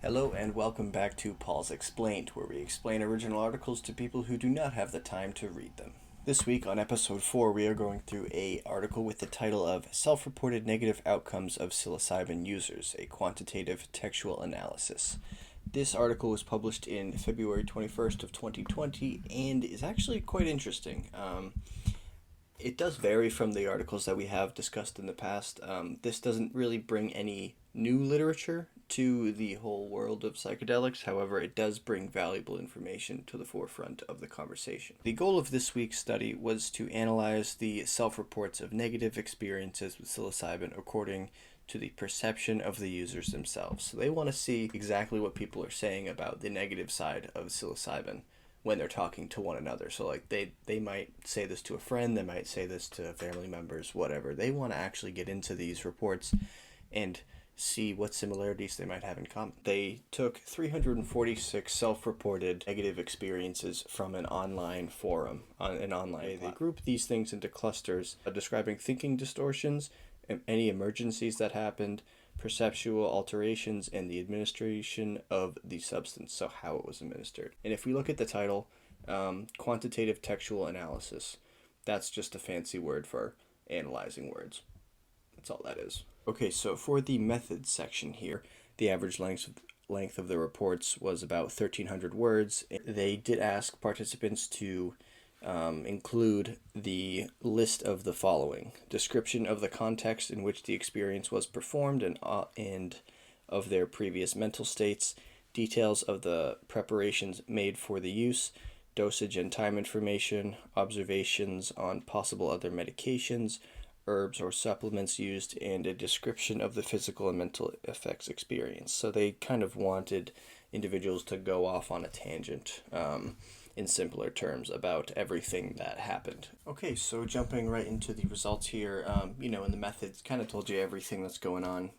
Hello and welcome back to Paul's Explained, where we explain original articles to people who do not have the time to read them. This week on episode 4, we are going through an article with the title of Self-Reported Negative Outcomes of Psilocybin Users, a Quantitative Textual Analysis. This article was published in February 21st of 2020 and is actually quite interesting. It does vary from the articles that we have discussed in the past. This doesn't really bring any new literature to the whole world of psychedelics. However, it does bring valuable information to the forefront of the conversation. The goal of this week's study was to analyze the self-reports of negative experiences with psilocybin according to the perception of the users themselves. So they want to see exactly what people are saying about the negative side of psilocybin when they're talking to one another. So like they might say this to a friend, they might say this to family members, whatever. They want to actually get into these reports and see what similarities they might have in common. They took 346 self-reported negative experiences from an online forum, on an online. They grouped these things into clusters, describing thinking distortions, any emergencies that happened, perceptual alterations, and the administration of the substance, so how it was administered. And if we look at the title, quantitative textual analysis, that's just a fancy word for analyzing words. That's all that is. Okay, so for the methods section here, the average length of the reports was about 1,300 words. They did ask participants to include the list of the following: description of the context in which the experience was performed and of their previous mental states, details of the preparations made for the use, dosage and time information, observations on possible other medications, herbs or supplements used, and a description of the physical and mental effects experienced. So they kind of wanted individuals to go off on a tangent in simpler terms about everything that happened. Okay, so jumping right into the results here, in the methods kind of told you everything that's going on.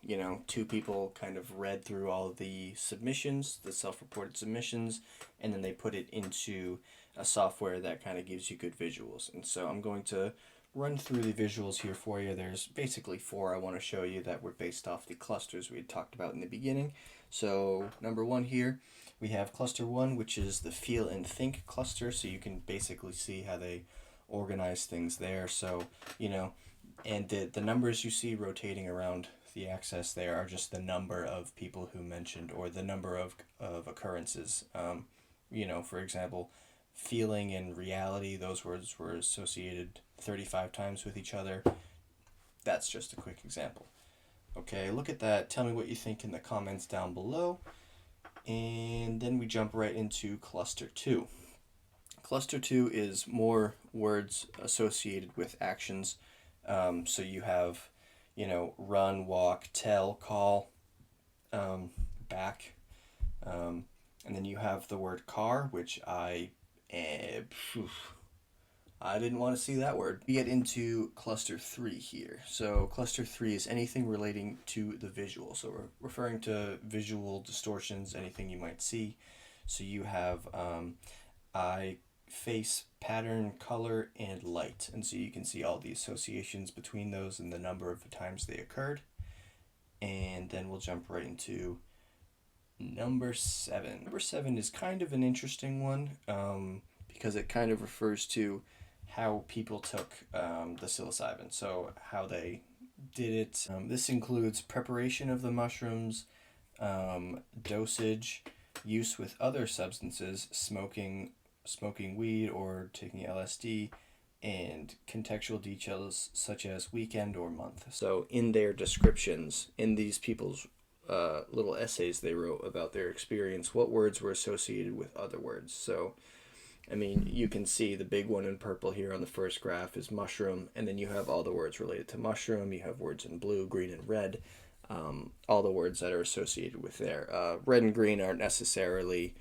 Two people kind of read through all of the submissions, the self-reported submissions, and then they put it into a software that kind of gives you good visuals. And so I'm going to run through the visuals here for you. There's basically 4 I want to show you that were based off the clusters we had talked about in the beginning. So number 1 here, we have cluster 1, which is the feel and think cluster. So you can basically see how they organize things there. So, and the numbers you see rotating around the axis there are just the number of people who mentioned, or the number of occurrences. For example, feeling and reality, those words were associated 35 times with each other. That's just a quick example. Okay, look at that. Tell me what you think in the comments down below. And then we jump right into cluster 2. Cluster 2 is more words associated with actions. So you have, run, walk, tell, call, back. And then you have the word car, which I didn't want to see that word. We get into cluster 3 here. So cluster 3 is anything relating to the visual. So we're referring to visual distortions, anything you might see. So you have eye, face, pattern, color, and light. And so you can see all the associations between those and the number of times they occurred. And then we'll jump right into number 7. Number 7 is kind of an interesting one because it kind of refers to how people took the psilocybin, so how they did it. This includes preparation of the mushrooms, dosage, use with other substances, smoking weed or taking LSD, and contextual details such as weekend or month. So in their descriptions, in these people's little essays they wrote about their experience, what words were associated with other words. So you can see the big one in purple here on the first graph is mushroom, and then you have all the words related to mushroom. You have words in blue, green, and red, all the words that are associated with there. Red and green aren't necessarily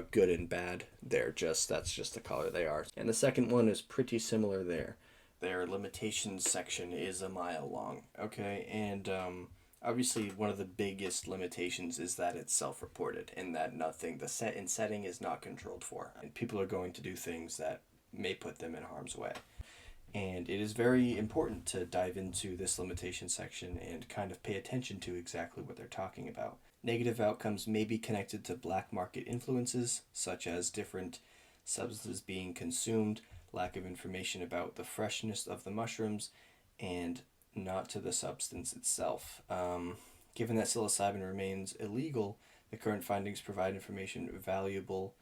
good and bad. That's just the color they are. And the second one is pretty similar there. Their limitations section is a mile long. Okay, and obviously, one of the biggest limitations is that it's self-reported and that the setting is not controlled for. And people are going to do things that may put them in harm's way. And it is very important to dive into this limitation section and kind of pay attention to exactly what they're talking about. Negative outcomes may be connected to black market influences, such as different substances being consumed, lack of information about the freshness of the mushrooms, and not to the substance itself. Given that psilocybin remains illegal, the current findings provide information valuable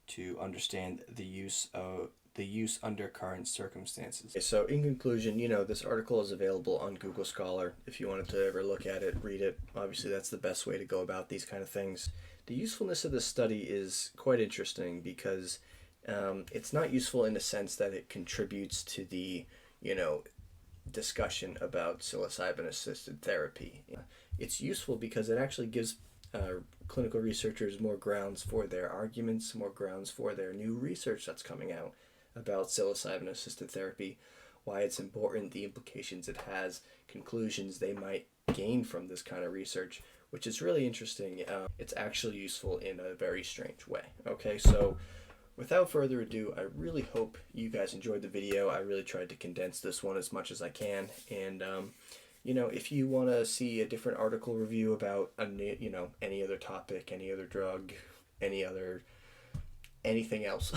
to understand the use under current circumstances. So in conclusion, this article is available on Google Scholar. If you wanted to ever look at it, read it, obviously that's the best way to go about these kind of things. The usefulness of this study is quite interesting because it's not useful in the sense that it contributes to the, discussion about psilocybin-assisted therapy. It's useful because it actually gives clinical researchers more grounds for their arguments, more grounds for their new research that's coming out about psilocybin-assisted therapy, why it's important, the implications it has, conclusions they might gain from this kind of research, which is really interesting. It's actually useful in a very strange way. Okay, so without further ado, I really hope you guys enjoyed the video. I really tried to condense this one as much as I can. And, if you want to see a different article review about, any other topic, any other drug, anything else,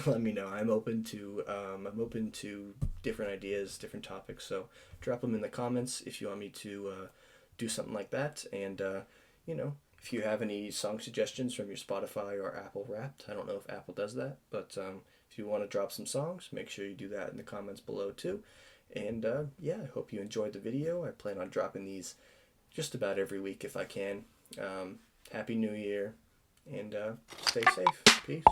let me know. I'm open to different ideas, different topics. So drop them in the comments if you want me to do something like that. And, if you have any song suggestions from your Spotify or Apple Wrapped, I don't know if Apple does that, but if you want to drop some songs, make sure you do that in the comments below too. And I hope you enjoyed the video. I plan on dropping these just about every week if I can. Happy New Year, and stay safe. Peace.